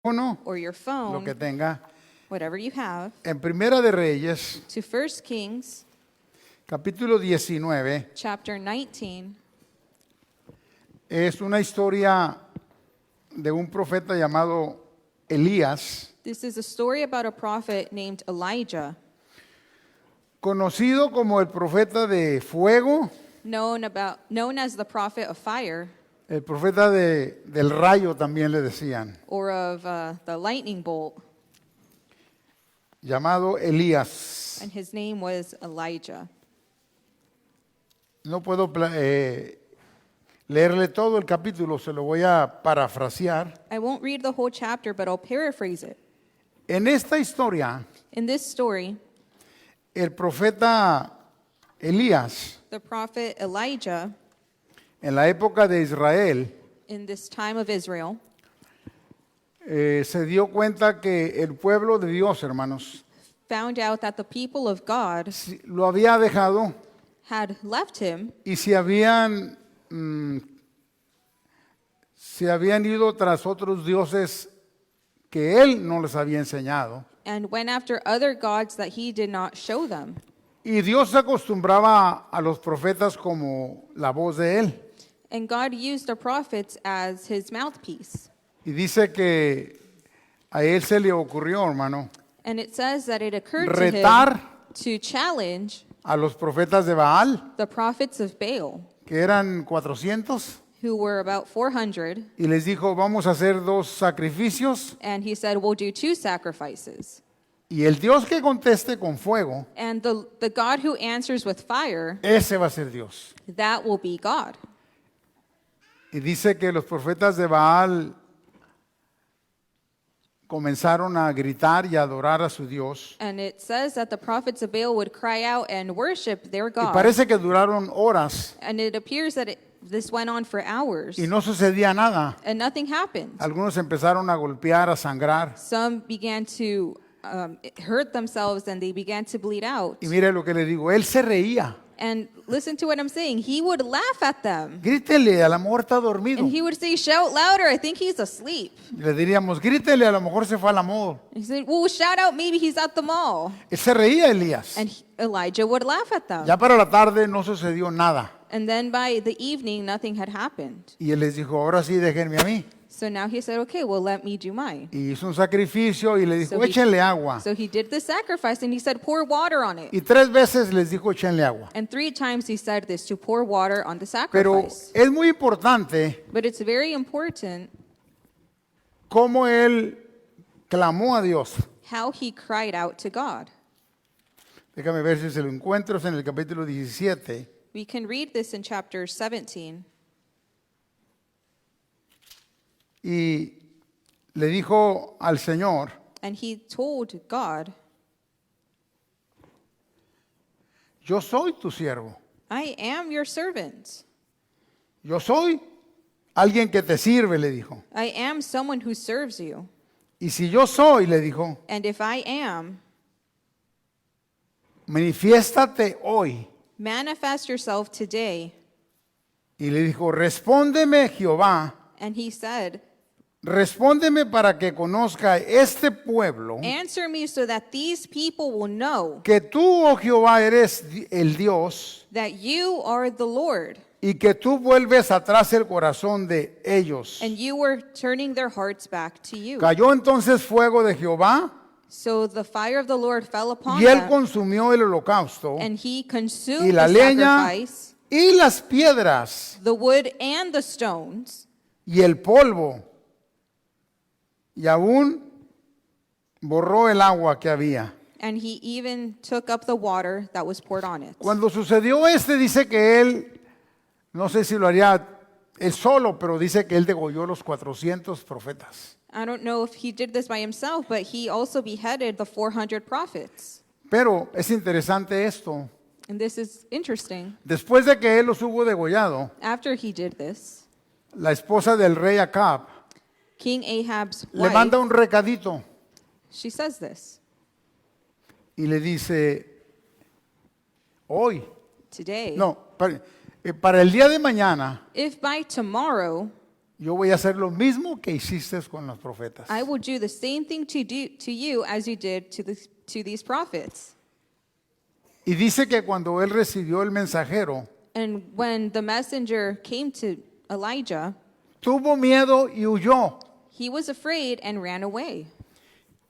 teléfono, or your lo que phone, tenga, whatever you have, en Primera de Reyes, to 1 Kings capítulo 19, chapter 19. es una historia de un profeta llamado Elías, This is a story about a prophet named Elijah, conocido como el profeta de fuego, known as the prophet of fire, el profeta del rayo también le decían, or of the lightning bolt, llamado Elías. and his name was Elijah. No puedo leerle todo el capítulo, se lo voy a parafrasear. I won't read the whole chapter, but I'll paraphrase it. En esta historia, In this story, el profeta Elías, the prophet Elijah, en la época de Israel, in this time of Israel, se dio cuenta que el pueblo de Dios, hermanos, found out that the people of God lo había dejado had left him y se habían ido tras otros dioses que él no les había enseñado. and went after other gods that he did not show them. Y Dios acostumbraba a los profetas como la voz de él. And God used the prophets as his mouthpiece. Y dice que a él se le ocurrió, hermano, And it says that it occurred to retar him to challenge a los profetas de Baal, the prophets of Baal, que eran 400, who were about 400, y les dijo, vamos a hacer 2 sacrificios, and he said, we'll do 2 sacrifices. y el Dios que conteste con fuego, And the God who answers with fire, ese va a ser Dios. that will be God. Y dice que los profetas de Baal comenzaron a gritar y a adorar a su Dios. And it says that the prophets of Baal would cry out and worship their Y God. parece que duraron horas And it appears that this went on for hours, y no sucedía nada. and nothing happened. Algunos empezaron a golpear, a sangrar. Some began to hurt themselves, and they began to bleed out. Y mire lo que le digo, él se reía. And listen to what I'm saying. He would laugh at them. Grítele, a lo mejor está dormido. And he would say, shout louder, I think he's asleep. Le diríamos, grítele, a lo mejor se fue al amor. He said, well, shout out, maybe he's at the mall. Él se reía, Elías. And Elijah would laugh at them. Ya para la tarde no sucedió nada. And then by the evening, nothing had happened. Y él les dijo, ahora sí, déjenme a mí. So now he said, okay, well, let me do mine. Y hizo un sacrificio y le dijo, So he- échenle agua. So he did the sacrifice, and he said, pour water on it. Y 3 veces les dijo, échenle agua. And 3 times he said this, to pour water on the Pero sacrifice. es muy importante But it's very important cómo él clamó a Dios. how he cried out to God. Déjame ver si se lo encuentro, es en el capítulo 17. We can read this in chapter 17. Y le dijo al Señor, And he told God, yo soy tu siervo. I am your servant. Yo soy alguien que te sirve, le dijo. I am someone who serves you. Y si yo soy, le dijo, And if I am, manifiéstate hoy. manifest yourself today. Y le dijo, respóndeme, Jehová, And he said, respóndeme para que conozca este pueblo answer me so that these people will know que tú, oh Jehová, eres el Dios that you are the Lord, y que tú vuelves atrás el corazón de ellos. and you were turning their hearts back to you. Cayó entonces fuego de Jehová So the fire of the Lord fell upon y él them, consumió el holocausto and he y consumed la the leña sacrifice, y las piedras the wood and the stones, y el polvo, y aún borró el agua que había. and he even took up the water that was poured on it. Cuando sucedió dice que él, no sé si lo haría él solo, pero dice que él degolló los 400 profetas. I don't know if he did this by himself, but he also beheaded the 400 prophets. Pero es interesante esto. And this is interesting. Después de que él los hubo degollado, After he did this, la esposa del rey Acab King Ahab's le wife, manda un recadito she says this, y le dice, hoy, today, no, para el día de mañana, if by tomorrow yo voy a hacer lo mismo que hiciste con los profetas. I will do the same thing to you as you did to these prophets. Y dice que cuando él recibió el mensajero, And when the messenger came to Elijah, tuvo miedo y huyó. he was afraid and ran away.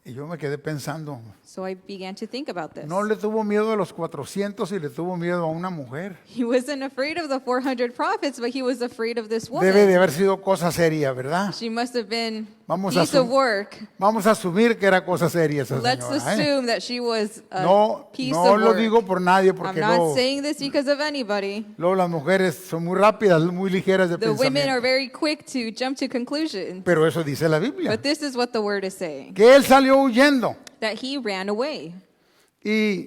Y yo me quedé pensando, So I began to think about this. no le tuvo miedo a los 400 y le tuvo miedo a una mujer. He wasn't afraid of the 400 prophets, but he was afraid of this woman. Debe de haber sido cosa seria, ¿verdad? She must have been a Vamos a piece of asum- work. Vamos a asumir que era cosa seria esa Let's señora. ¿eh? assume that she was a No, piece no of lo work. digo por nadie I'm porque not luego, saying this because of anybody. luego las mujeres son muy rápidas, muy ligeras de The women are pensamiento. very quick to jump to conclusions. Pero eso dice la Biblia. But this is what the word is saying, Que él salió huyendo. that he ran away. Y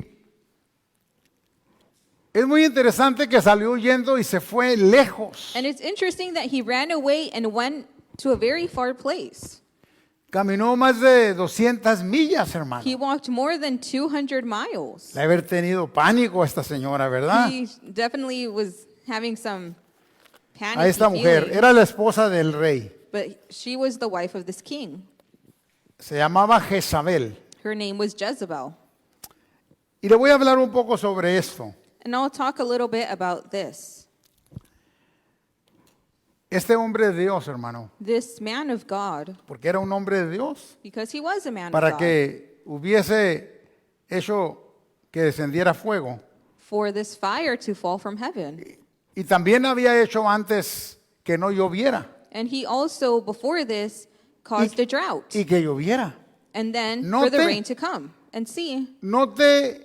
es muy interesante que salió huyendo y se fue lejos. And it's interesting that he ran away and went to a very far place. Caminó más de 200 millas, hermano. He walked more than 200 miles. De haber tenido pánico a esta señora, ¿verdad? He definitely was having some panicky A esta mujer. feelings, Era la esposa del rey. but she was the wife of this king. Se llamaba Jezabel. Her name was Jezebel. Y le voy a hablar un poco sobre esto. And I'll talk a little bit about this. Este hombre de Dios, hermano, This man of God, porque era un hombre de Dios, because he was a man of para God, que hubiese hecho que descendiera fuego. for this fire to fall from heaven. Y también había hecho antes que no lloviera And he also, before this, caused a drought. y que lloviera. And then for the Note- rain to come. And see, Note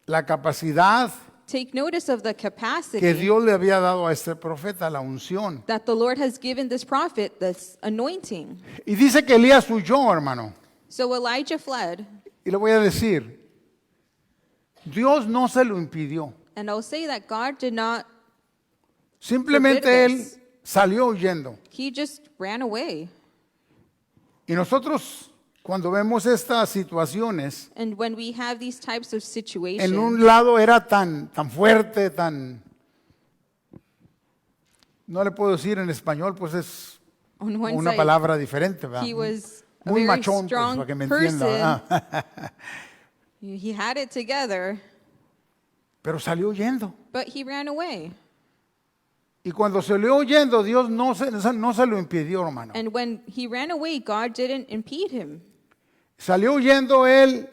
la capacidad take notice of the que capacity Dios le había dado a este profeta, la unción. that the Lord has given this prophet, this anointing. Y dice que Elías huyó, hermano. So Elijah fled, Y le voy a decir, Dios no se lo impidió. and I'll say that God did not, Simplemente Forbid él this. salió huyendo. he just ran away. Y nosotros, cuando vemos estas situaciones, And when we have these types of en situations, un lado era tan fuerte, no le puedo decir en español, pues es on one una side, palabra diferente, ¿verdad? he was a Muy very machón, pues, strong para que me person. entienda. ¿verdad? He had it together, Pero salió huyendo. but he ran away. Y cuando salió huyendo, Dios no se lo impidió, hermano. And when he ran away, God didn't impede him. Salió huyendo él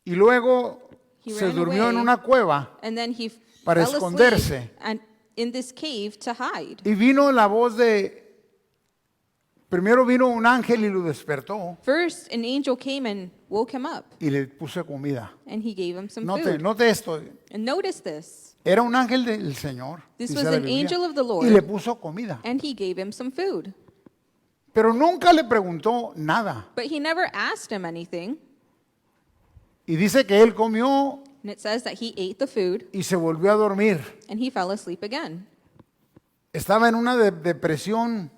y luego He se ran durmió en away. una cueva And then he Para fell esconderse. asleep and in this cave to hide. y vino la voz primero vino un ángel y lo despertó First, an angel came and woke him up, y le puso comida. and he gave him some Note, food. note esto, And notice this. era un ángel del Señor. This dice was la an Biblia, angel of the Lord. y le puso comida. And he gave him some food. Pero nunca le preguntó nada. But he never asked him anything. Y dice que él comió And it says that he ate the food y se volvió a dormir. and he fell asleep again. Estaba en una depresión.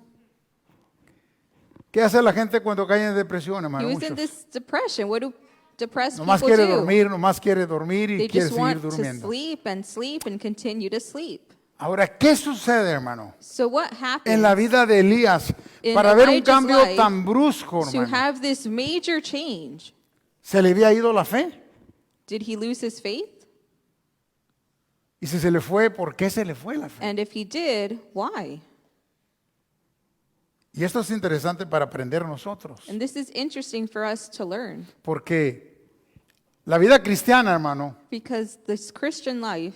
¿Qué hace la gente cuando cae en depresión, He hermano? was in Muchos. this depression. What do depressed Nomás people quiere do? dormir, nomás quiere dormir y They quiere just seguir want to durmiendo. sleep and continue to sleep. Ahora, ¿qué sucede, hermano? So what happened En la vida de Elías, in para ver un Elijah's cambio life tan brusco, to hermano, have this major change? se le había ido la fe. Did he lose his faith? Y si se le fue, ¿por qué se le fue la fe? And if he did, why? Y esto es interesante para aprender nosotros, And this is interesting for us to learn, porque la vida cristiana, hermano, because this Christian life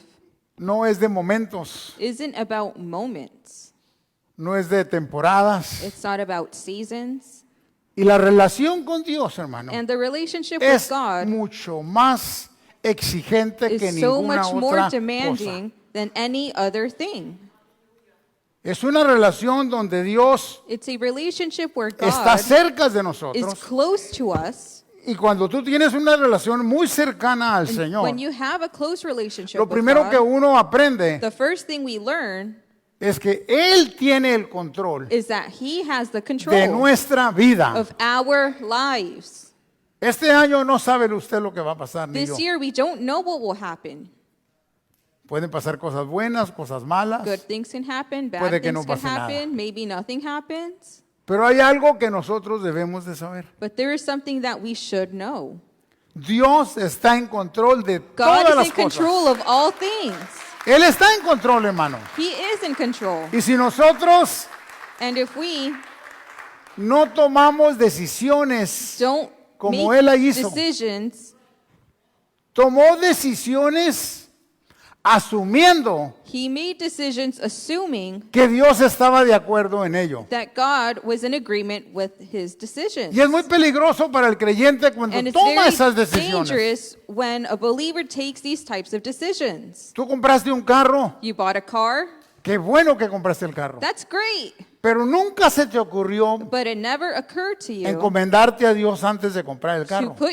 no es de momentos, isn't about moments. no es de temporadas. It's not about seasons. Y la relación con Dios, hermano, And the relationship with es God mucho más exigente que is so ninguna much more otra cosa. demanding than any other thing. Es una relación donde Dios It's a relationship where está God cerca de is nosotros. close to us. Y cuando tú tienes una relación muy cercana al And Señor, when you have a close relationship lo with primero que God, uno aprende the first thing we learn es que Él tiene el control is that He has the de control nuestra vida. of our lives. Este año no sabe usted lo que va a pasar, ni yo. This year, we don't know what will happen. Pueden pasar cosas buenas, cosas malas, Good things can happen, bad Puede que things no can pase nada. happen, maybe nothing happens. pero hay algo que nosotros debemos de saber. But there is something that we should know. Dios está en control de God todas is las in cosas. control of all things. Él está en control, hermano. He is in control. Y si nosotros And if we no tomamos decisiones, don't Como make él la hizo. decisions, tomó decisiones asumiendo he made decisions assuming que Dios estaba de acuerdo en ello. that God was in agreement with his decisions. Y es muy peligroso para el creyente cuando And it's toma very esas decisiones. dangerous when a believer takes these types of decisions. Tú compraste un carro, You bought a car, qué bueno que compraste el carro, that's great, pero nunca se te ocurrió but it never occurred to you encomendarte a Dios antes de comprar el to carro. put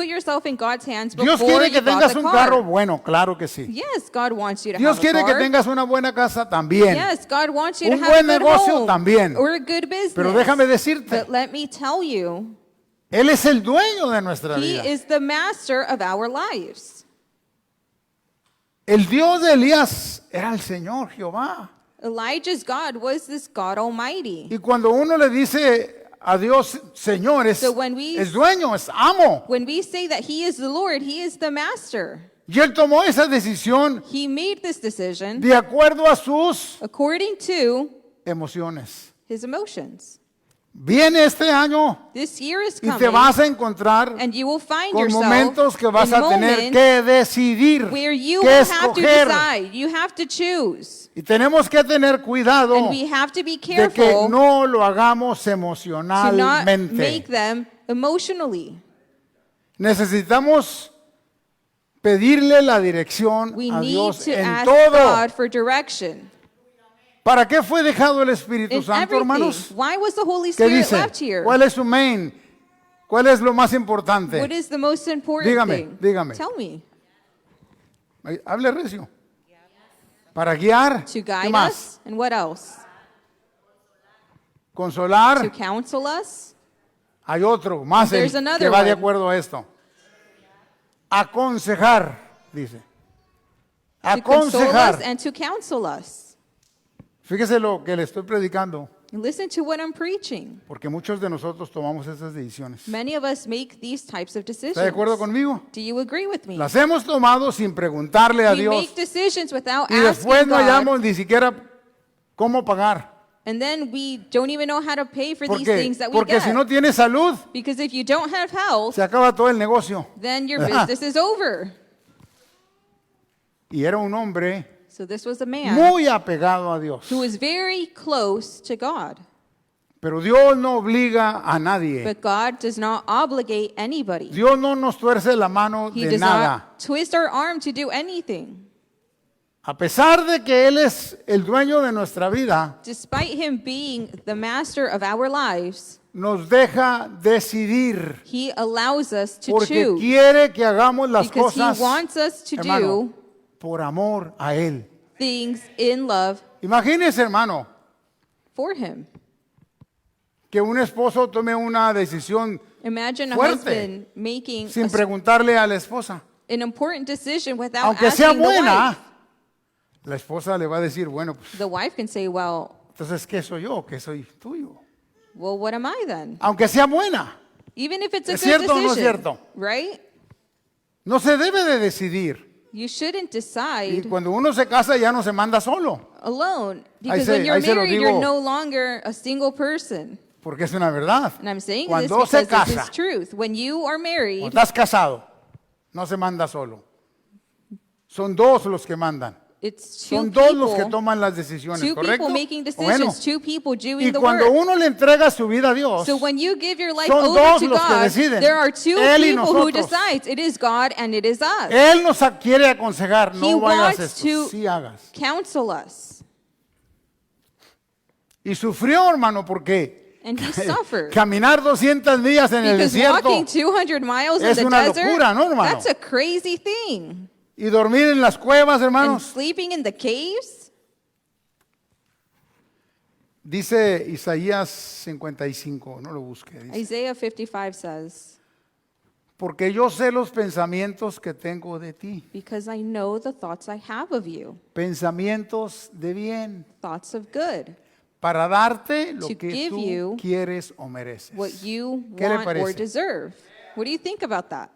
yourself in God's hands Dios before quiere que you bought tengas the un car. carro bueno, claro que sí. Yes, God wants you to Dios have quiere a que car. tengas una buena casa también. Yes, God wants you to Un have buen a good negocio home también. or a good business. Pero déjame decirte, But let me tell you, Él es el dueño de nuestra He vida. is the master of our lives. El Dios de Elías era el Señor, Jehová. Elijah's God was this God Almighty. Y cuando uno le dice a Dios, Señor, So when we- es dueño, es amo. When we say that He is the Lord, He is the master. Y Él tomó esa decisión He made this decision de acuerdo a sus according to emociones. His emotions. Viene este año This year is y te coming, vas a encontrar and you will find con yourself momentos que vas in a tener moments que decidir, where you que will have to escoger. decide. You have to choose. Y tenemos que tener cuidado And we have to be de que careful no lo hagamos to not emocionalmente. make them emotionally. Necesitamos pedirle la dirección We a need Dios to en ask todo. God for direction ¿Para qué fue dejado el Espíritu in Santo, everything. hermanos? Why was the Holy ¿Qué Spirit dice? left here? ¿Cuál es su main? ¿Cuál es lo más What importante? is the most important Dígame, thing? dígame. Tell me. Ay, hable recio. Para guiar, To ¿qué guide más? us, and what else? To Consolar. counsel us. Hay otro, más There's que another va de one. acuerdo a esto. Aconsejar, dice. To console us Aconsejar. and to counsel us. Fíjese lo que le estoy predicando, Listen to what I'm preaching. porque muchos de nosotros tomamos esas decisiones. Many of us make these types of decisions. ¿Está de acuerdo conmigo? Do you agree with me? Las hemos tomado sin preguntarle a We Dios make decisions without y después asking no God, hallamos ni siquiera cómo pagar. and then we don't even know how to pay for ¿Por these qué? things that we Porque get. si no tienes salud, Because if you don't have health, se acaba todo el negocio. then your business is over. Y era un hombre So this was a man muy apegado a Dios. who was very close to God. Pero Dios no obliga a nadie. But God does not obligate anybody. Dios no nos tuerce la mano He de does nada. not twist our arm to do anything. A pesar de que Él es el dueño de nuestra vida, Despite him being the master of our lives, nos deja decidir he allows us to porque choose quiere que hagamos las because cosas, he wants us to hermano, do por amor a Él. things in love Imagínese, hermano, for him. que un esposo tome una decisión Imagine a Fuerte. husband making sin preguntarle a la esposa. an important decision without Aunque sea asking the buena, wife. la esposa le va a decir, bueno, pues, The wife can say, well, entonces, ¿qué soy yo? ¿Qué soy tuyo? what am I then? Aunque sea buena, Even if it's a ¿Es good cierto o no es decision, cierto? right? no se debe de decidir. You shouldn't Y decide cuando uno se casa ya no se manda solo, alone because se- when you're ahí se lo married, you're digo. no longer a single person. porque es una verdad. And I'm saying this Cuando because se this casa, is truth. When you are married, cuando estás casado, no se manda solo. Son dos los que mandan. it's two Son dos los que people, toman las decisiones, two ¿correcto? people making Bueno, decisions, two people doing y the cuando work. uno le entrega su vida a Dios, So when you give your life son over dos to los que God, deciden, there are two Él y people who nosotros. decides. It is God and it is us. Él nos quiere aconsejar, He no vayas wants esto, to sí hagas. counsel us. Y sufrió, hermano, porque And he suffered. caminar 200 millas en el Because desierto walking 200 miles in es the una desert, locura, ¿no, hermano? that's a crazy thing. y dormir en las cuevas, And hermanos. sleeping in the caves, Dice Isaías 55, no lo busque. Dice, Isaiah 55 says, porque yo sé los pensamientos que tengo de ti. because I know the thoughts I have of you, Pensamientos de bien, thoughts of good, para darte lo To que give tú you quieres o mereces. what you ¿Qué le want or parece? deserve. What do you think about that?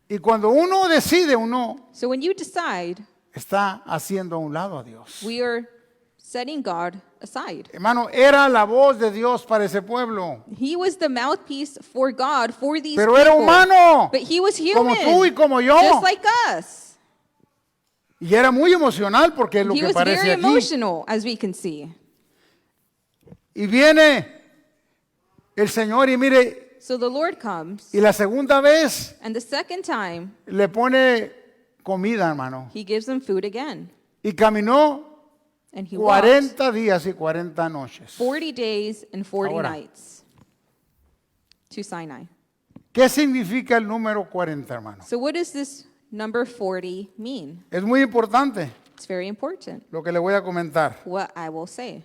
Y cuando uno decide, uno So when you decide, está haciendo a un lado a Dios. we are setting God aside. Hermano, era la voz de Dios para ese pueblo. He was the mouthpiece for God for these Pero people. era humano, But he was como human, tú y como yo. just like us. Y era muy emocional porque es lo He que was parece very aquí. emotional, as we can see. Y viene el Señor y mire, So the Lord comes, y la segunda vez and the second time, le pone comida, hermano. he gives them food again. Y caminó And he walked 40 días y 40 noches. 40 days and 40 Ahora. nights to Sinai. ¿Qué significa el número 40, hermano? So what does this number 40 mean? Es muy importante It's very important, lo que le voy a comentar. what I will say.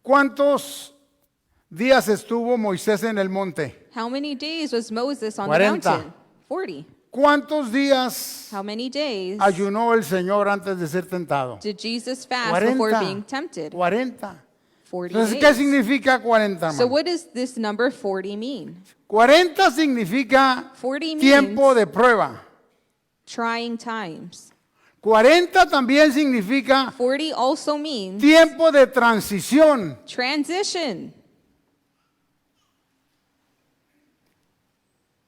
¿Cuántos días estuvo Moisés en el monte? How many days was Moses on 40. the mountain? 40. ¿Cuántos días How many days ayunó el Señor antes de ser tentado? did Jesus fast before being 40. tempted? 40. 40 Entonces, ¿qué days. significa 40, So hermano? what does this number 40 mean? 40 significa 40 tiempo means de prueba. trying times. 40 también significa 40 also means tiempo de transición. transition.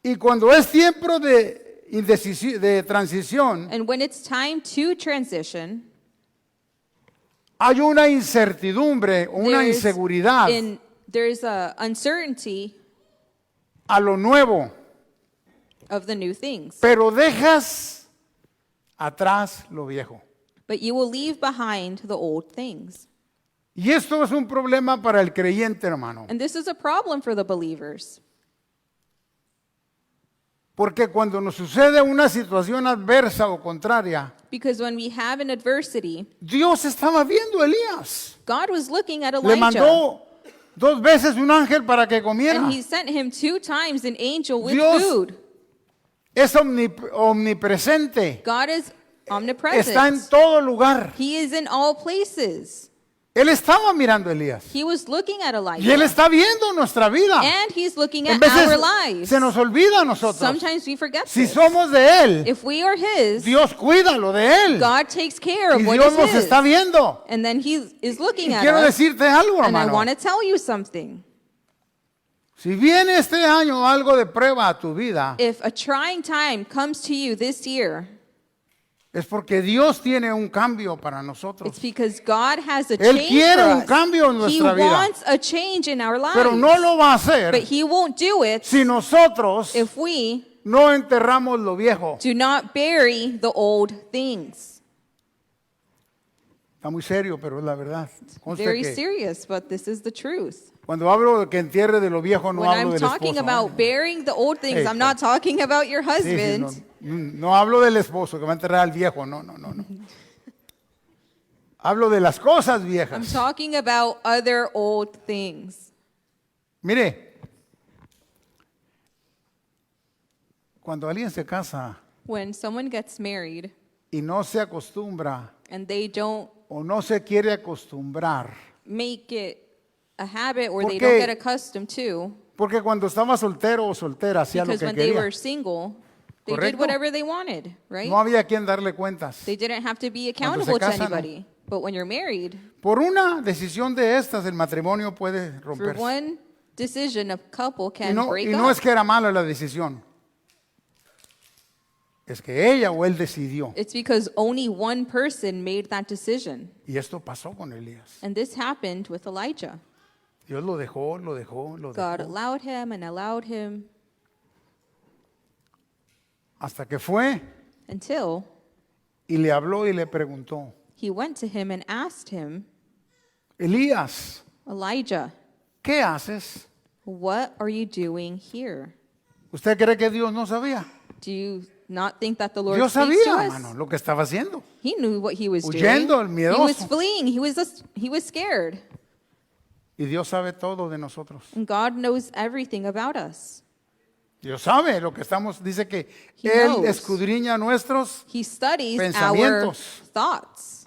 Y cuando es tiempo de transición, And when it's time to transition, hay una incertidumbre, una inseguridad there's a uncertainty a lo nuevo, of the new things. pero dejas atrás lo viejo. But you will leave behind the old things. Y esto es un problema para el creyente, hermano. And this is a problem for the believers. Porque cuando nos sucede una situación adversa o contraria, Because when we have an adversity, Dios estaba viendo a Elías. God was looking at Le Elijah. mandó 2 veces un ángel para que comiera. And he sent him 2 times an angel with Dios food. Es omnipresente. God is omnipresent. Está en todo lugar. He is in all places. Él estaba mirando a Elías. He was looking at Elijah. Y Él está viendo nuestra vida. And he's looking En at veces our lives. se nos olvida a nosotros. Sometimes we forget Si this. somos de Él, If we are his, Dios cuida lo de Él. God takes care of Y what Dios is nos his. está viendo. And then he is looking Y at quiero us. decirte algo, And I hermano. want to tell you something. Si viene este año algo de prueba a tu vida, If a trying time comes to you this year, es porque Dios tiene un cambio para it's nosotros. because God has a Él change quiere for un us. cambio en He nuestra vida. wants a change in our lives. Pero no lo va a But hacer he won't do it si nosotros if we no enterramos lo viejo. do not bury the old things. Está muy serio, pero es la verdad. Conste Very que serious, but this is the truth. cuando hablo de que entierre de lo viejo, no When hablo I'm del talking esposo. about burying the old things, Hey, I'm not talking about your Sí, sí, husband. no hablo del esposo que va a enterrar al viejo, no. Hablo de las cosas I'm viejas. talking about other old things. Mire, cuando alguien se casa When someone gets married y no se acostumbra and they don't o no se quiere acostumbrar, make it a habit or ¿Por they qué? don't get accustomed to, porque cuando estaba soltero o soltera hacía lo because que when they quería. were single, they did ¿Correcto? whatever they wanted, right? No había quien darle cuentas. They didn't have to be Cuando se accountable to casan, ¿no? anybody. But when you're married, Por una decisión de estas, el matrimonio puede for romperse. one decision, a couple Y can no, break y no up. es que era mala la decisión. Es que ella o él decidió. It's because only one person made that decision. Y esto pasó con Elías. And this happened with Elijah. Dios lo dejó. God allowed him and allowed him Hasta que fue until y le habló y le preguntó, he went to him and asked him, Elías, Elijah, ¿qué haces? what are you doing here? ¿Usted cree que Dios no sabía? Do you not think that the Lord Dios speaks to sabía, us? hermano, lo que estaba haciendo. He knew what he was Huyendo, doing. el He was miedoso. fleeing. He was scared. Y Dios sabe todo de nosotros. And God knows everything about us. Dios sabe lo que estamos, dice que He Él knows. escudriña nuestros He studies our Pensamientos. thoughts.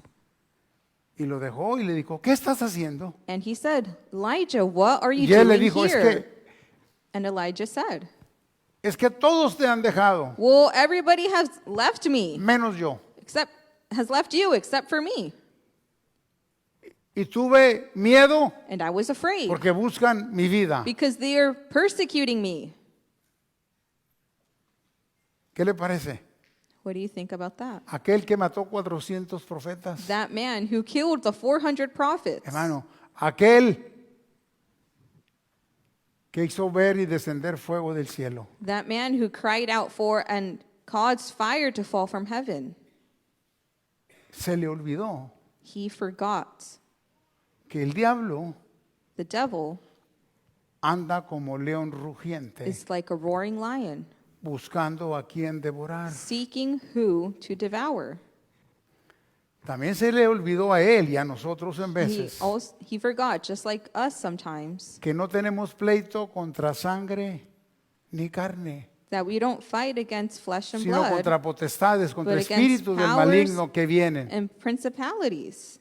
y lo dejó y le dijo, ¿qué estás haciendo? And he said, Elijah, what are you Y él le doing dijo, here? And Elijah said, es que todos te han dejado, well, everybody has left me, menos yo. has left you except for me. Y tuve miedo And I was afraid porque buscan mi vida. because they are persecuting me. ¿Qué le parece? What do you think about that? Aquel que mató 400 profetas. That man who killed the 400 prophets. Hermano, aquel que hizo ver y descender fuego del cielo. That man who cried out for and caused fire to fall from heaven. Se le olvidó He forgot. que el diablo The devil anda como león rugiente is like a roaring lion, buscando a quien devorar. seeking who to devour. También se le olvidó a él y a nosotros en veces He forgot, just like us sometimes, que no tenemos pleito contra sangre ni carne, that we don't fight against flesh and sino blood, contra potestades, contra but against espíritus del powers maligno que vienen. and principalities.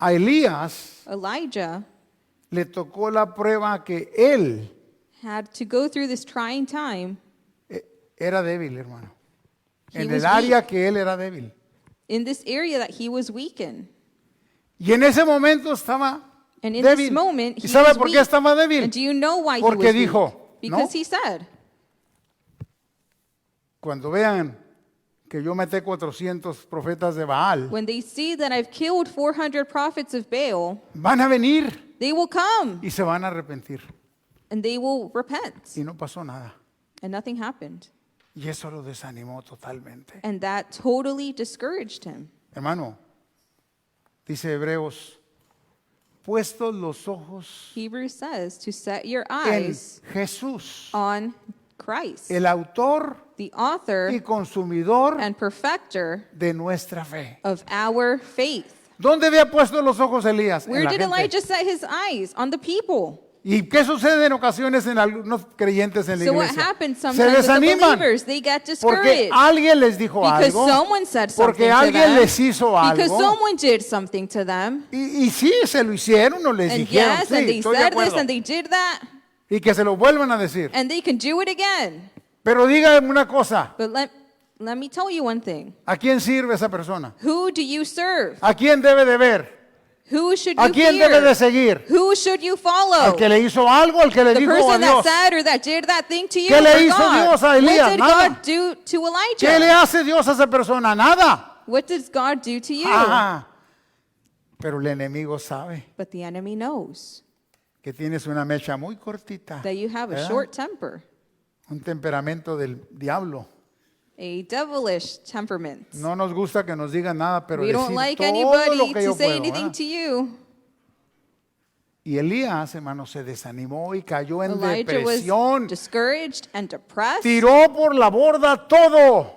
A Elías Elijah le tocó la prueba que él had to go through this trying time era débil, hermano. He En was el área weak. que él era débil. in this area that he was weak in. Y en ese momento estaba And in débil. this moment, ¿Y he sabe was por weak. qué estaba débil? And do you know why Porque he was dijo, weak? Because "No." he said, Cuando vean que yo metí 400 profetas de Baal, when they see that I've killed 400 prophets of Baal, van a venir they will come y se van a arrepentir. and they will repent. Y no pasó nada. And nothing happened. Y eso lo desanimó totalmente. And that totally discouraged him. Hermano, dice Hebreos, puestos los ojos Hebrews says to set your en eyes Jesús, on Christ, el autor the y author consumidor and perfecter de nuestra fe. of our faith. ¿Dónde había puesto los ojos Elías? En Where la did gente. Elijah set his eyes? On the people. ¿Y qué sucede en ocasiones en algunos creyentes en la So what iglesia? happens Se sometimes with the desaniman believers? They get porque discouraged alguien les dijo because algo, someone said something porque to alguien them, les hizo because algo. someone did something to them. Y sí, se lo hicieron o les And dijeron, yes, sí, and they estoy de said this acuerdo. and they did that, Y que se lo vuelvan a decir. and they can do it again. Pero dígame una cosa, But let me tell you one thing. ¿a quién sirve esa persona? Who do you serve? ¿A quién debe de ver? Who should ¿A you quién debe de fear? seguir? Who should you follow? ¿Al que le hizo algo? ¿Al que le The dijo a person that Dios? said or that did that thing to you? ¿Qué le or hizo God? Dios a Elías? What did Nada. God do to ¿Qué le Elijah? hace Dios a esa persona? Nada. What does God do to you? Ajá. Pero el enemigo sabe But the enemy knows que tienes una mecha muy cortita. that you have a ¿verdad? short temper, Un temperamento del diablo. a devilish temperament. No nos gusta que nos digan nada, pero We don't decir like todo anybody lo que to yo say puedo. anything ¿verdad? to you. Y Elías, hermano, se desanimó y cayó en Elijah was depresión. discouraged and depressed, Tiró por la borda todo.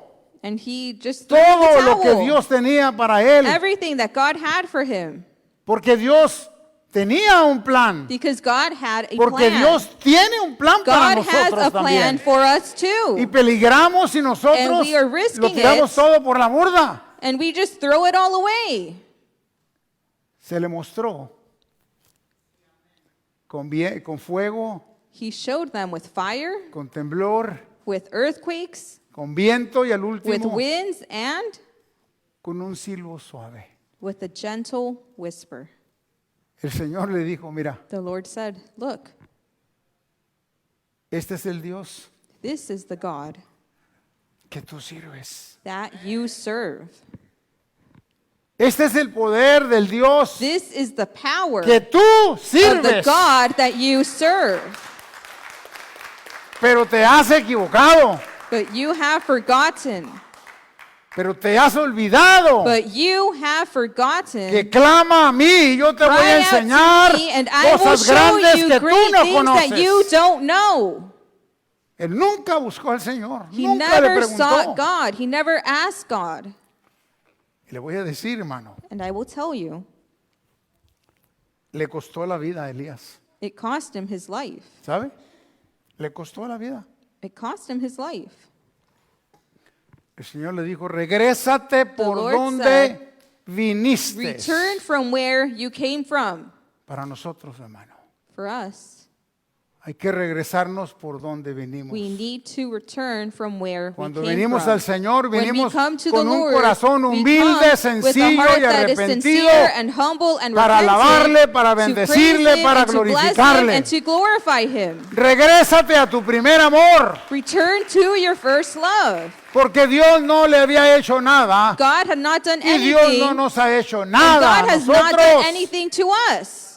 and he just threw in Todo the lo que towel. Dios tenía para él. Everything that God had for him, Porque Dios tenía un plan. because God had a Porque plan. Dios tiene un plan para God has nosotros a plan también. for us too. Y peligramos y nosotros And we are lo risking tiramos it. todo por la borda. And we just throw it all away. Se le mostró con fuego, He showed them with fire, con temblor, with earthquakes, con viento y al with último winds, and con un silbo suave. with a gentle whisper. El Señor le dijo, mira, The Lord said, look, este es el Dios this is the God que tú sirves. that you serve. Este es el poder del Dios This is the power que tú of the sirves. God that you serve. Pero te has equivocado, But you have forgotten. pero te has olvidado But you have forgotten. que clama a mí y yo te voy a Cry out enseñar to me, and I will cosas show grandes you que tú great no things that you conoces. don't know. Él nunca buscó al Señor, He nunca le never sought preguntó. God. He never asked God. Y le voy a decir, hermano, And I will tell you, le costó la vida a Elías, it cost him his life. ¿sabe? Le costó la vida. It cost him his life. El Señor le dijo, regrésate por Lord donde said, viniste. Return from where you came from. Para nosotros, hermano, For us, hay que regresarnos por donde venimos. we need to return from where Cuando we came venimos from. al Señor, When we venimos come to con the un Lord, corazón we humilde, come with a sencillo heart y that is arrepentido sincere and humble and para repentant, alabarle, para to bendecirle, praise him para and to bless him glorificarle. and to glorify him. Regrésate a tu primer amor, Return to your first love. porque Dios no le había hecho nada God had not done y Dios anything, no nos ha hecho and nada a God has not done nosotros. anything to us.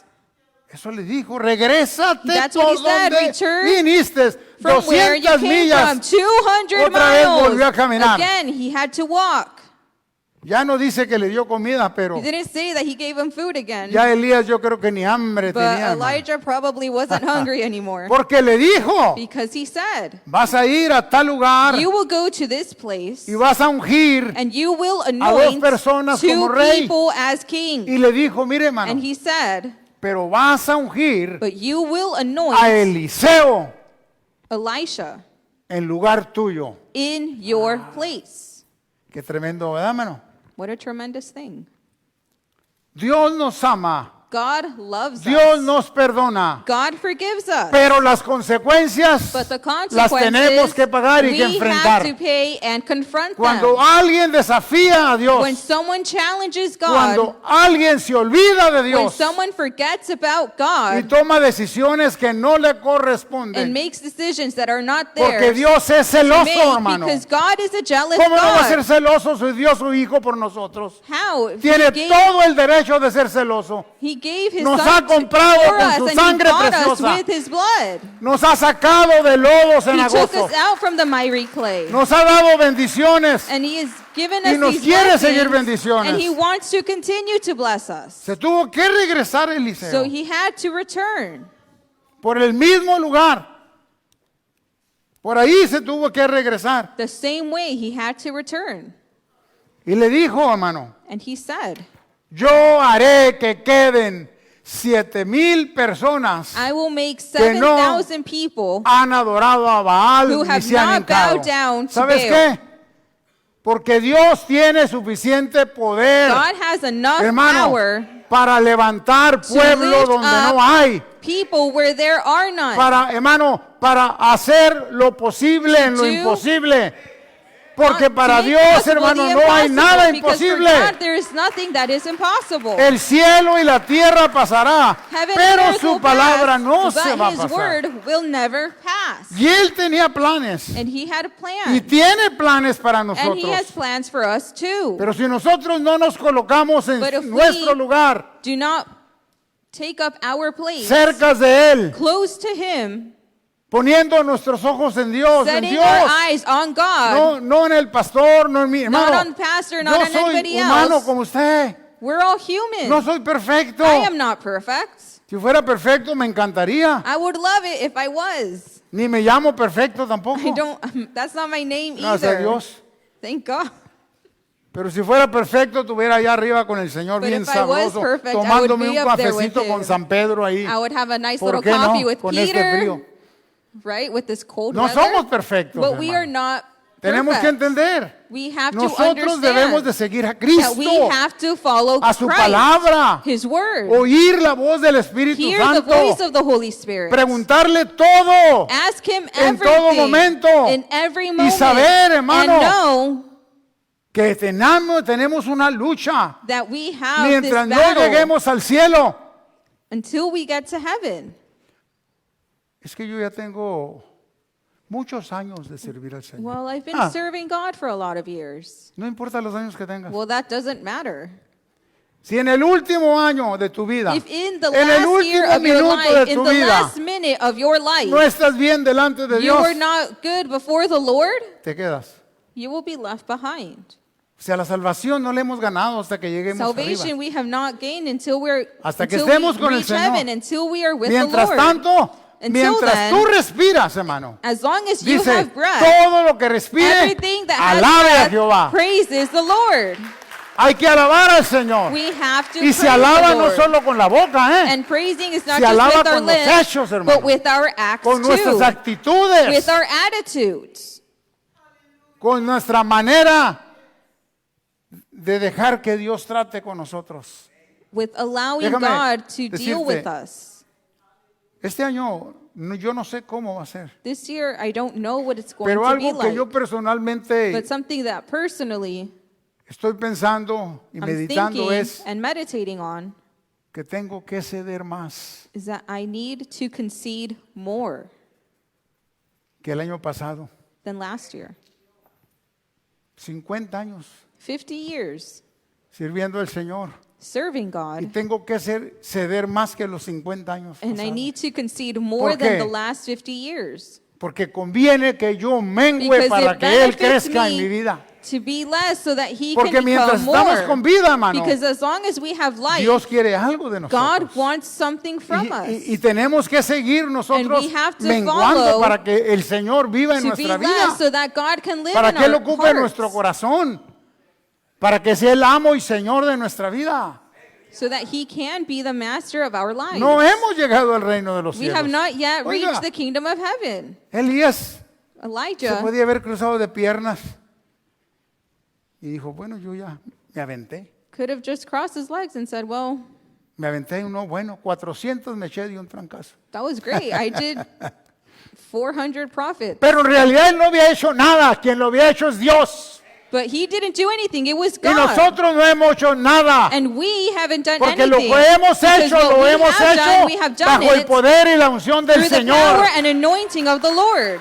Eso le dijo, regrésate That's por what he said, donde return viniste. From where you 200 came from, millas. 200 Otra vez volvió a miles. caminar. Again, he had to walk. Ya no dice que le dio comida, pero He didn't say that he gave him food again. ya Elías yo creo que ni hambre But tenía. hermano. Elijah probably wasn't hungry anymore. Porque le dijo, Because he said, vas a ir a tal lugar you will go to this place y vas a ungir. and you will dos anoint personas two como rey. people as Y king. le dijo, mire hermano, And he said, pero vas a ungir but you will a anoint Eliseo Elisha en lugar tuyo. in your place. Qué tremendo, ¿verdad, hermano? What a tremendous thing. Dios nos ama, God loves Dios us. nos perdona, God forgives us. pero las consecuencias But the las tenemos consequences que pagar y we que have enfrentar. to pay and confront Cuando them. alguien desafía a Dios, When someone challenges God, cuando alguien se olvida de when Dios someone forgets about y God toma decisiones que no le and corresponden, makes decisions that are not porque theirs Dios es to celoso, make, hermano. because God is a jealous ¿Cómo no va a ser God. celoso si dio su hijo por nosotros? How? If Tiene he, gave, todo el derecho de ser celoso. he gave his Nos son ha comprado for con us su and sangre he bought us preciosa. with his blood. Nos ha sacado de lodo He took cenagoso. us out from the miry clay. Nos ha dado bendiciones. And he has given Y us nos these quiere seguir blessings, bendiciones. and he wants to continue to bless us. Se tuvo que regresar So Eliseo he had to return. por el mismo lugar. Por ahí se tuvo que regresar. The same way he had to return. Y le dijo, hermano, And he said, yo haré que queden 7,000 personas I will make que no 7,000 people han adorado a Baal who ni have se han not bowed hincado. down to ¿Sabes Baal. qué? Porque Dios tiene suficiente poder, God has enough hermano, power para levantar to pueblo lift donde up no hay. people where there are none. Para, hermano, para hacer lo posible en lo do imposible. Porque To para make Dios, possible hermano, the no hay impossible, nada because for imposible. God, there is nothing that is impossible. El cielo y la tierra pasará, Heaven and pero earth su will palabra pass, no se but va a his pasar. word will never pass. Y él tenía planes. And he had a Y plan. tiene planes para And he has nosotros. plans for us too. Pero si nosotros no nos colocamos en But if nuestro we lugar, do not take up our place cerca de Él, close to him, poniendo nuestros ojos en Dios, en setting Dios, our eyes on God, no en el pastor, no en mi not hermano. on pastor, Yo not on soy anybody humano else. como usted. We're all human. No soy perfecto. I am not perfect. Si fuera perfecto me encantaría. I would love it if I was. Ni me llamo perfecto tampoco. I don't. That's not my name Gracias a either. Dios. Thank God. Pero si fuera perfecto, estuviera allá arriba con el Señor But bien if I was sabroso, perfect, I would tomándome be un up there with cafecito con him. San Pedro ahí. I would have a nice ¿Por little qué coffee no? with Con este Peter, frío. right? With this cold No weather. somos perfectos, But we hermano. are not Tenemos que perfect. entender. We have to Nosotros debemos de understand seguir a that Cristo, we have to follow a su Christ, palabra, His word, oír la voz del Espíritu hear the Santo, voice of the Holy Spirit, preguntarle todo ask Him en todo everything momento in every y moment, saber, hermano, and know que tenemos una lucha that we have mientras this no battle lleguemos al cielo. until we get to heaven. Es que yo ya tengo muchos años de servir al Señor. Well, I've been Ah, serving God for a lot of years. no importa los años que tengas. Well, that doesn't matter. Si en el último año de tu vida, If in the en el last year último of your minuto life, de in tu the vida, last minute of your life, no estás bien delante de you Dios, were not good before the Lord, te quedas. you will be left behind. O sea, la salvación no la hemos ganado hasta que lleguemos Salvation arriba. we have not gained until we're Hasta que until estemos we con el reach Señor. heaven, until we are with the Mientras Lord. tanto, Until mientras then, tú respiras, hermano, as long as you dice, have breath, todo lo que respire, everything that has alabe a breath Jehová. praises the Lord. Hay que alabar al Señor. We have to Y se praise alaba the no Lord. solo con la boca, ¿eh? And praising is not Se just alaba with our con los lips, hechos, hermano. but with our acts Con nuestras too, actitudes, with our attitudes, con nuestra manera de dejar que Dios trate con nosotros. with allowing Déjame God to deal decirte, with us. Este año yo no sé cómo va a ser, This year, I don't know what it's going pero to be algo que like, yo personalmente but something that personally estoy pensando y I'm meditando thinking es and meditating on que tengo que ceder más is that I need to concede more que el año pasado. than last year. 50 años 50 years sirviendo al Señor. serving Y God, tengo que ceder más que los 50 años and I pasados. need to concede more ¿Por than qué? the last 50 years. Porque conviene que yo mengue Because para it que Él benefits crezca en mi me vida. to be less so that He Porque can mientras become estamos more. con vida, hermano, Because as long as we have life, Dios quiere algo de God nosotros. wants something from us. Y tenemos que seguir nosotros we have to menguando follow para que el Señor viva en to be nuestra less vida. so that God can live Para in que Él our ocupe hearts. nuestro corazón. Para que sea el amo y Señor de nuestra vida. So that He can be the master of our lives. No hemos llegado al reino de los We cielos. have not yet Oiga, reached the kingdom of heaven. Elías se Elijah podía haber cruzado de piernas. Y dijo, bueno, yo ya me aventé. could have just crossed his legs and said, well, Me aventé uno, bueno, 400 me eché de un trancazo. that was great. I did 400 profits. Pero en realidad él no había hecho nada. Quien lo había hecho es Dios. But he didn't do anything. It was Y God. nosotros no hemos hecho nada. And we haven't done Porque lo anything. que hemos Because hecho, what lo we hemos have done, we hecho have done bajo el it poder y la unción del through the Señor. power and anointing of the Lord.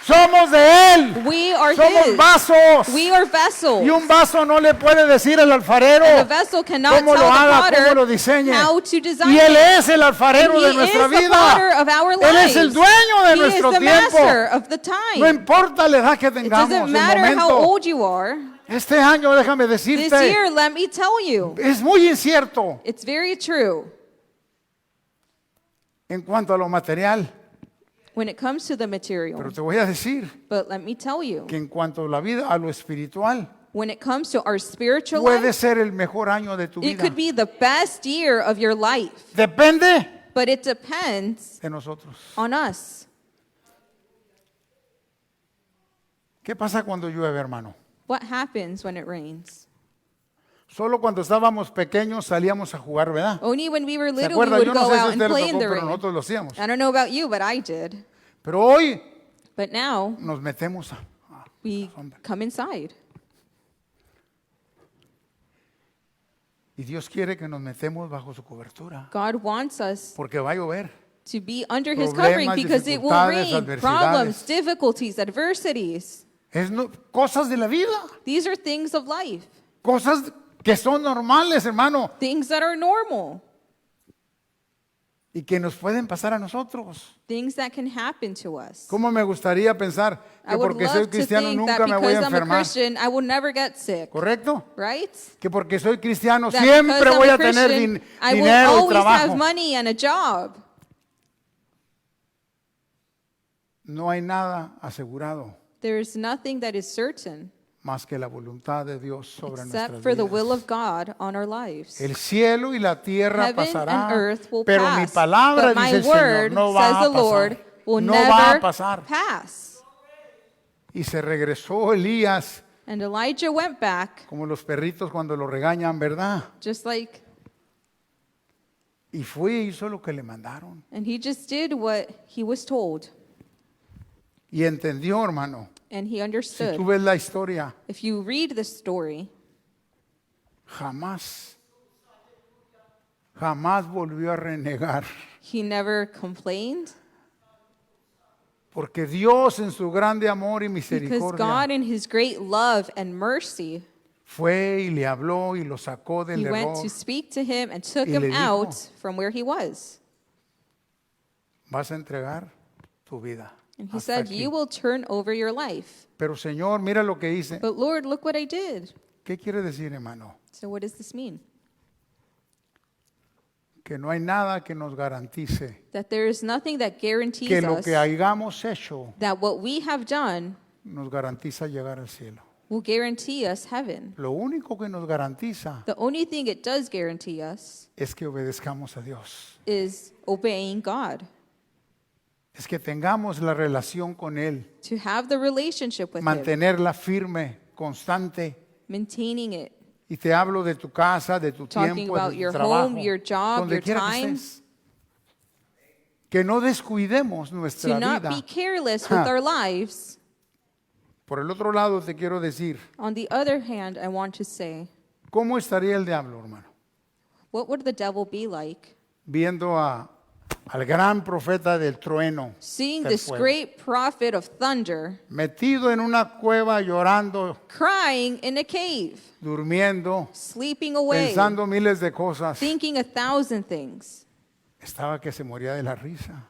Somos de Él. We are Somos His. vasos. We are vessels. Y un vaso no le puede decir al alfarero And the vessel cannot cómo tell lo the haga, potter cómo lo diseñe. how to design Y Él it. es el alfarero And de He nuestra is the vida. potter of our Él es el lives. dueño de He is nuestro the master tiempo. of the time. No importa la edad que It tengamos, doesn't el matter how momento. old you are. Este año, déjame This decirte, year, let me tell you, es muy incierto it's very true. en cuanto a lo material. When it comes to the Pero material. te voy a decir But let me tell you, que en cuanto a la vida, a lo espiritual, when it comes to our spiritual puede life, ser el mejor año de tu it vida. could be the best year of your life. Depende But it depends de nosotros. on us. ¿Qué pasa cuando llueve, hermano? What happens when it rains? Solo cuando estábamos pequeños salíamos a jugar, ¿verdad? Only when we were ¿Se little, we acuerdan? would Yo no go sé si a out and ustedes play les in tocó, the pero rain. nosotros lo hacíamos. I don't know about you, but I did. Pero hoy But now, nos metemos a we sombra. come inside. Y Dios quiere que nos metemos bajo su cobertura. God wants us Porque va a llover. to be under His Problemas, covering because it will dificultades, rain. adversidades. Problems, difficulties, adversities. Es cosas de la vida. These are things of life, Cosas que son normales, hermano. things that are normal, Y que nos pueden pasar a nosotros. things that can happen to us. ¿Cómo me gustaría pensar I que would porque soy love to cristiano think nunca that me voy because a I'm a enfermar? Christian, I will never get sick, ¿Correcto? right? Que porque soy cristiano That siempre because voy I'm a a tener Christian, I will dinero y always have trabajo. money and a job. No hay nada asegurado There is nothing that is certain más que la voluntad de Dios sobre except nuestras for the vidas. will of God on our lives. El cielo y la tierra Heaven pasarán, and earth will pero mi pass, palabra, but my dice el word, Señor, no va says a the Lord, pasar. will No va a never pasar. pass. Y se regresó Elías, And Elijah went back, como los perritos cuando lo regañan, ¿verdad? just like, Y fue y hizo lo que le mandaron. and he just did what he was told. Y entendió, hermano. And he Si understood. tú ves la historia, If you read the story, jamás volvió a renegar. he never complained Porque Dios en su grande amor y because misericordia God, in his great love and mercy, fue y le habló y lo sacó del he went error. to speak to him and took Y le him dijo, out from where he was. Vas a entregar tu vida. And he Hasta said, aquí. you will turn over your life. Pero Señor, mira lo que dice. But Lord, look what I did. ¿Qué quiere decir, hermano? So what does this mean? Que no hay nada que nos garantice That there is nothing that guarantees que lo us que hayamos hecho that what we have done nos garantiza llegar al cielo. will guarantee us heaven. Lo único que nos garantiza The only thing it does guarantee us es que obedezcamos a Dios. is obeying God, Es que tengamos la relación con Él, to have the relationship with Him, mantenerla firme, constante. maintaining it, Y te hablo de tu casa, de tu talking tiempo, de about tu your trabajo, home, your job, donde your quiera que time. estés. Que no descuidemos to nuestra not vida. be careless with our lives. Por el otro lado te quiero decir, On the other hand, I want to say, ¿cómo estaría el diablo, hermano? what would the devil be like? Viendo al gran profeta del trueno, Seeing del this fuego, great prophet of thunder metido en una cueva llorando, crying in a cave, durmiendo, sleeping away, pensando miles de cosas. thinking 1,000 things. Estaba que se moría de la risa.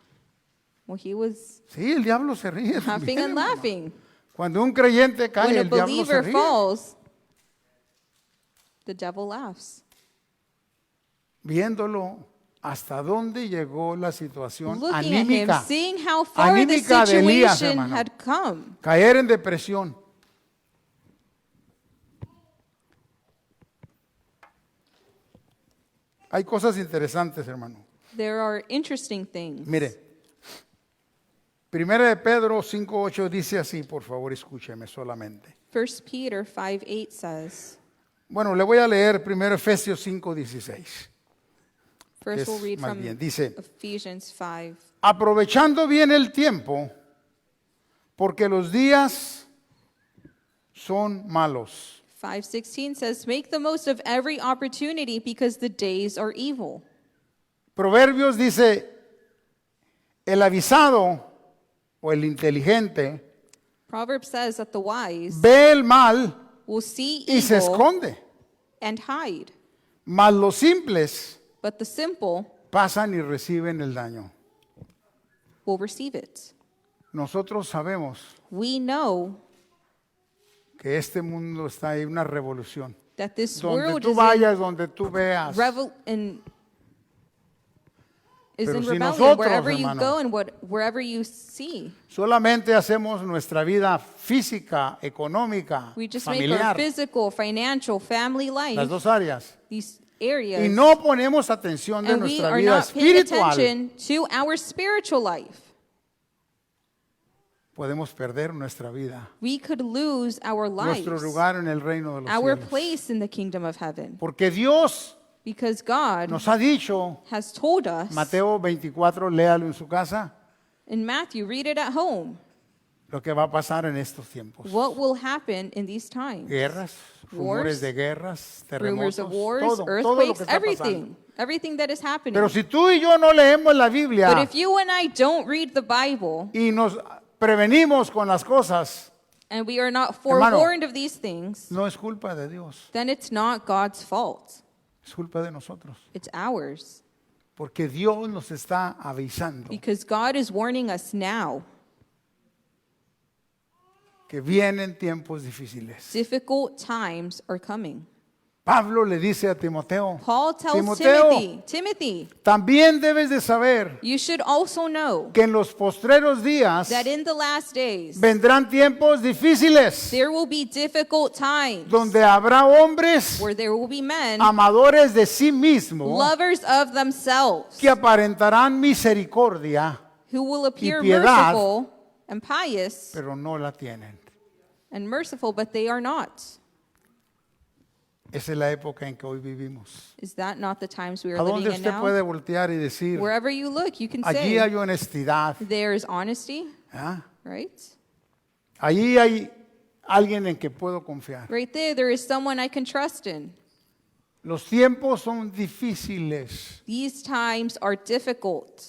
Well, he was Sí, el diablo se ríe. laughing también, and hermano. laughing. Cuando un creyente cae, When a el diablo se believer ríe. falls, the devil laughs. Viéndolo hasta dónde llegó la situación Looking at him, anímica. seeing how far the Anímica de Elías, situation hermano. had come. Caer en depresión. Hay cosas interesantes, hermano. There are interesting things. Mire, Primera de Pedro 5:8 dice así, por favor, escúcheme solamente. 1 Peter 5:8 says, Bueno, le voy a leer primero Efesios 5:16. first we'll read más from bien, dice, Ephesians 5. aprovechando bien el tiempo, porque los días son malos. 5:16 says, make the most of every opportunity because the days are evil. Proverbios dice, el avisado o el inteligente Proverbs says that the wise ve el mal will see y se evil esconde, and hide, mas los simples but the simple pasan y reciben el daño. will receive it. Nosotros sabemos We know que este mundo está en una revolución. that this Donde world tú is vayas, donde tú veas. is Pero in si rebellion nosotros, wherever you hermano, go and wherever you see. Solamente hacemos nuestra vida física, económica, We just make our familiar, physical, financial, family las life, dos áreas. these areas, Y no ponemos atención de and we nuestra are vida not paying espiritual. attention to our spiritual life. Podemos perder nuestra vida, We could lose our lives, nuestro lugar en el reino de los our cielos. place in the kingdom of heaven. Porque Dios Because God nos ha dicho, has told us, Mateo 24, léalo en su casa, in Matthew, read it at home, lo que va a pasar en estos tiempos. what will happen in these times. Guerras, rumores de guerras, Rumors terremotos, of wars, todo lo earthquakes, que está everything. pasando. Everything that is happening. Pero si tú y yo no leemos la Biblia But if you and I don't read the Bible, y nos prevenimos con las cosas, and we are not Hermano, forewarned of these things, no es culpa de Dios, then it's not God's fault. es culpa de nosotros. It's ours. Porque Dios nos está avisando Because God is warning us now. que vienen tiempos difíciles. Difficult times are coming. Pablo le dice a Timoteo, Paul tells Timoteo, Timothy, también debes de saber you should also know que en los postreros días that in the last days vendrán tiempos difíciles there will be difficult times donde habrá hombres where there will be men amadores de sí mismos lovers of themselves que aparentarán misericordia, who will appear piedad, merciful and pious pero no la tienen. and merciful, but they are not. Esa es la época en que hoy vivimos. Is that not the times we are ¿A living dónde in usted puede now? voltear y decir, Wherever you look, you can allí say hay honestidad? there is honesty, ¿Ah? right? Allí hay alguien en que puedo confiar. Right there is someone I can trust in. Los tiempos son difíciles, These times are difficult,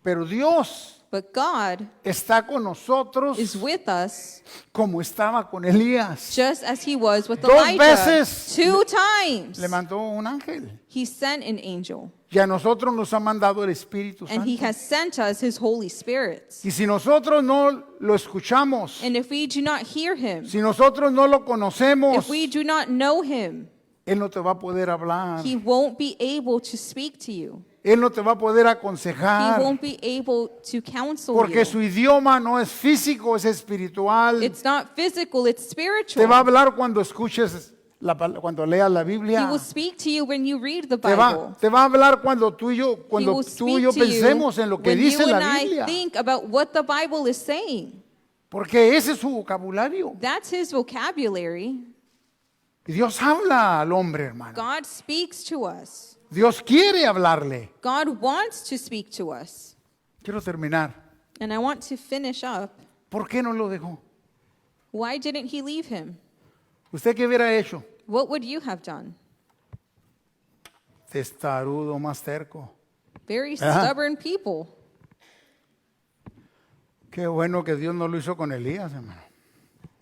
pero Dios but God está con nosotros is with us como estaba con Elías. just as he was with Dos Elijah. veces 2 times Le mandó un ángel he sent an angel, y a nosotros nos ha mandado el Espíritu and he Santo. has sent us his Holy Spirit. Y si nosotros no lo escuchamos, And if we do not hear him, si nosotros no lo conocemos, if we do not know him, Él no te va a poder hablar. he won't be able to speak to you. Él no te va a poder He aconsejar won't be able to counsel porque you. su idioma no es físico, es espiritual. It's not physical, it's Te spiritual. va a hablar cuando escuches, cuando leas la He Biblia. will speak to you when you read the Te Bible. va a hablar cuando tú y yo, He cuando will tú y speak yo to you pensemos en lo que when dice you la and I Biblia. think about what the Bible is saying. Porque ese es su vocabulario. That's his vocabulary. Y Dios habla al hombre, hermano. God speaks to us. Dios quiere hablarle. God wants to speak to us. Quiero terminar. And I want to finish up. ¿Por qué no lo dejó? Why didn't he leave him? ¿Usted qué hubiera hecho? What would you have done? Testarudo, más terco. Very Ajá. stubborn people. Qué bueno que Dios no lo hizo con Elías, hermano.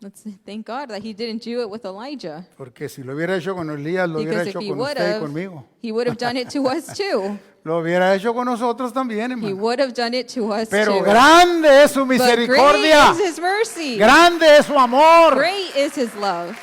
Let's thank God that he didn't do it with Elijah. Porque si lo hubiera hecho con Elías, lo hubiera Because if hecho he con would usted y have, conmigo. he would have done it to us too. Lo hubiera hecho con nosotros también, He hermano. would have done it to us Pero too. grande es su But misericordia. great is his mercy. Grande es su amor. Great is his love.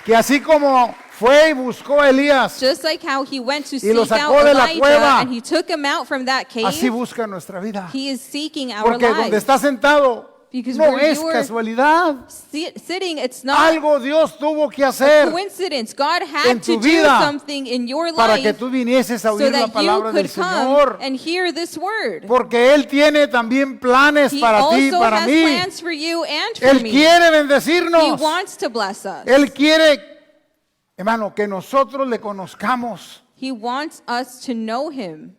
Que así como fue y buscó a Elías, Just like how he went to y lo seek sacó out de la Elijah cueva, and he took him out from that así cave, busca nuestra vida. he is seeking our Porque donde lives. está sentado Because no where es you are casualidad. Sitting, it's not Algo Dios tuvo que a hacer coincidence. God en had tu to do vida something in your para que life tú vinieses a so oír la that you palabra del could come Señor. and hear this word. Porque Él tiene también planes He para ti y also para has mí. plans for you and for Él me. quiere He bendecirnos. wants to bless us. Él quiere, hermano, que nosotros le conozcamos He wants us to know him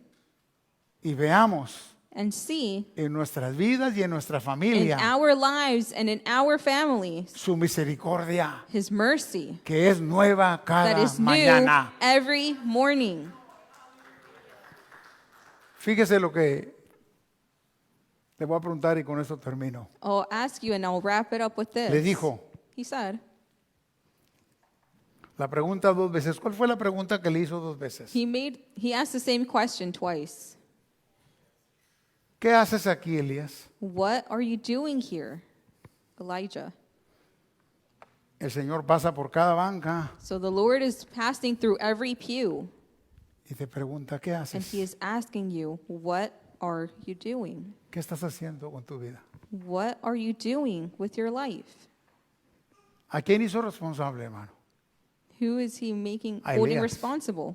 y veamos and see en nuestras vidas y en nuestra in familia our lives and in our families su misericordia, his mercy que es nueva that cada is new mañana. every morning. Fíjese lo que le voy a preguntar y con esto termino. I'll ask you and I'll wrap it up with this. Le dijo He said, la pregunta dos veces. ¿Cuál fue la pregunta que le hizo dos veces? he asked the same question twice. ¿Qué haces aquí, Elías? What are you doing here, Elijah? El Señor pasa por cada banca So the Lord is passing through every pew y te pregunta, ¿qué and he haces? is asking you, what are you doing? ¿Qué estás haciendo con tu vida? What are you doing with your life? ¿A quién hizo responsable, hermano? Who is he A holding Elías. responsible?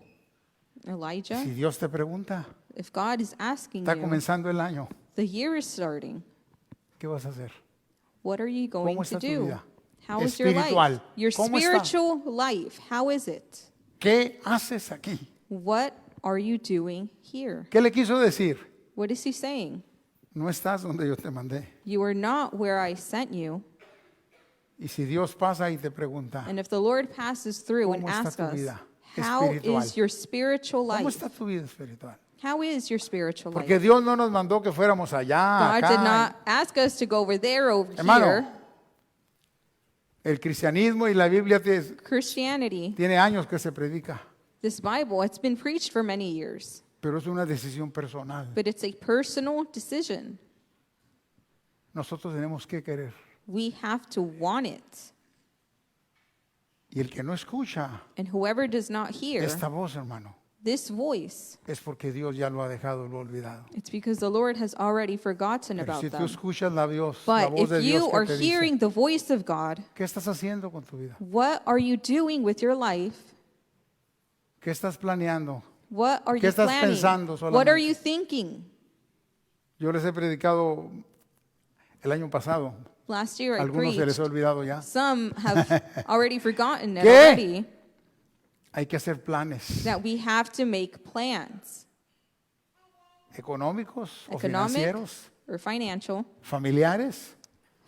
Elijah? Si Dios te pregunta, If God is asking está you, comenzando el año, the year is starting. ¿qué vas a hacer? What are you going ¿Cómo to está tu do? vida? How is your Espiritual. life? Your ¿Cómo está? spiritual life, how is it? ¿Qué haces aquí? What are you doing here? ¿Qué le quiso decir? What is he saying? No estás donde yo te mandé. You are not where I sent you. Y si Dios pasa y te pregunta, And if the Lord passes through and ¿Cómo está asks tu us, vida how espiritual? is your spiritual ¿cómo life? está tu vida espiritual? How is your spiritual Porque life? Dios no nos mandó que fuéramos allá, God did acá. not ask us to go over there, over Hermano, here. El cristianismo y la Biblia Christianity, tiene años que se predica, this Bible, it's been preached for many years, pero es una decisión personal. but it's a personal decision. Nosotros tenemos que querer. We have to want it. Y el que no escucha And whoever does not hear esta voz, hermano, this voice, es porque Dios ya lo ha dejado, lo ha olvidado. it's because the Lord has already forgotten Pero about si tú them. escuchas la But voz de if Dios you are que te hearing dice, the voice of God, ¿qué estás haciendo con tu vida? what are you doing with your life? ¿Qué estás planeando? What are ¿Qué you estás planning? pensando What are solamente? you thinking? Yo les he predicado el año pasado. Last year I Algunos se les preached. ha olvidado ya. Some have already forgotten it ¿Qué? already, Hay que hacer planes that we have to make plans, económicos o economic financieros, or financial, familiares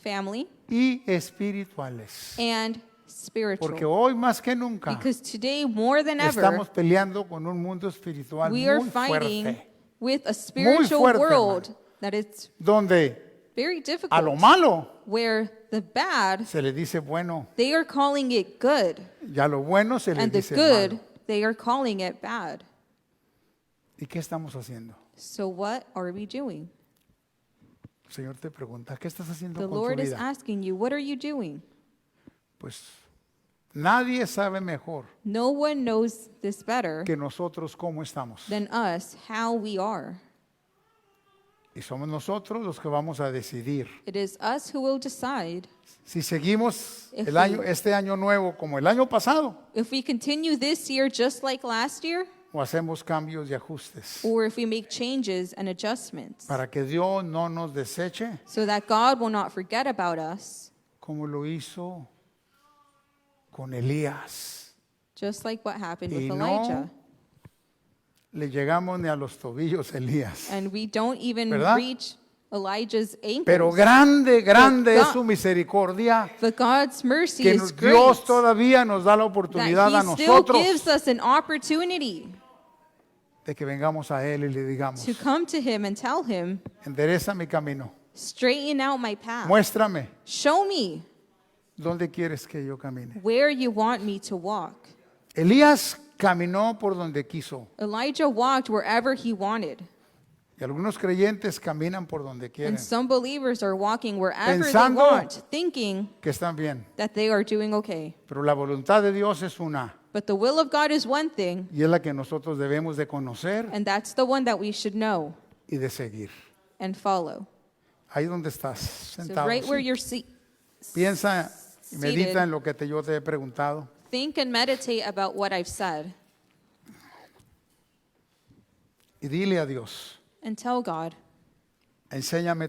family, y espirituales. and spiritual. Porque hoy más que nunca Because today, more than estamos ever, peleando con un mundo espiritual we are muy fighting fuerte, with a spiritual fuerte, world hermano. that it's donde very a lo difficult, malo where the bad, se le dice bueno they are calling it good, y a lo bueno se le and the dice good, malo. they are calling it bad. ¿Y qué estamos haciendo? So what are we doing? El Señor te pregunta, ¿qué estás haciendo The con Lord tu is vida? asking you, what are you doing? Pues Nadie sabe mejor No one knows this better que nosotros cómo estamos. than us how we are. Y somos nosotros los que vamos a decidir It is us who will decide si seguimos If este año nuevo como el año pasado if we continue this year just like last year, o hacemos cambios y ajustes or if we make changes and adjustments, para que Dios no nos deseche so that God will not forget about us, como lo hizo con Elías. just like what happened Y with no Elijah. le llegamos ni a los tobillos a Elías. And we don't even ¿Verdad? reach Elijah's ankles. Pero grande, grande But es su misericordia, But God's mercy que is great. Dios todavía nos da la That oportunidad a He still nosotros gives us an opportunity de que vengamos a Él y le digamos, to come to Him and tell Him, endereza mi camino, straighten out my path. muéstrame Show me dónde quieres que yo camine. where you want me to walk. Elías caminó por donde quiso Elijah walked wherever he wanted. y algunos creyentes caminan por donde quieren, And some believers are walking wherever Pensando- they want, thinking que están bien. that they are doing okay. Pero la voluntad de Dios es una But the will of God is one thing, y es la que nosotros debemos de conocer and that's the one that we should know y de seguir. and follow. Ahí donde estás, So sentado. right where ¿sí? you're Piensa y medita seated. en lo que yo te he preguntado. think and meditate about what I've said Y dile a Dios, and tell God, enséñame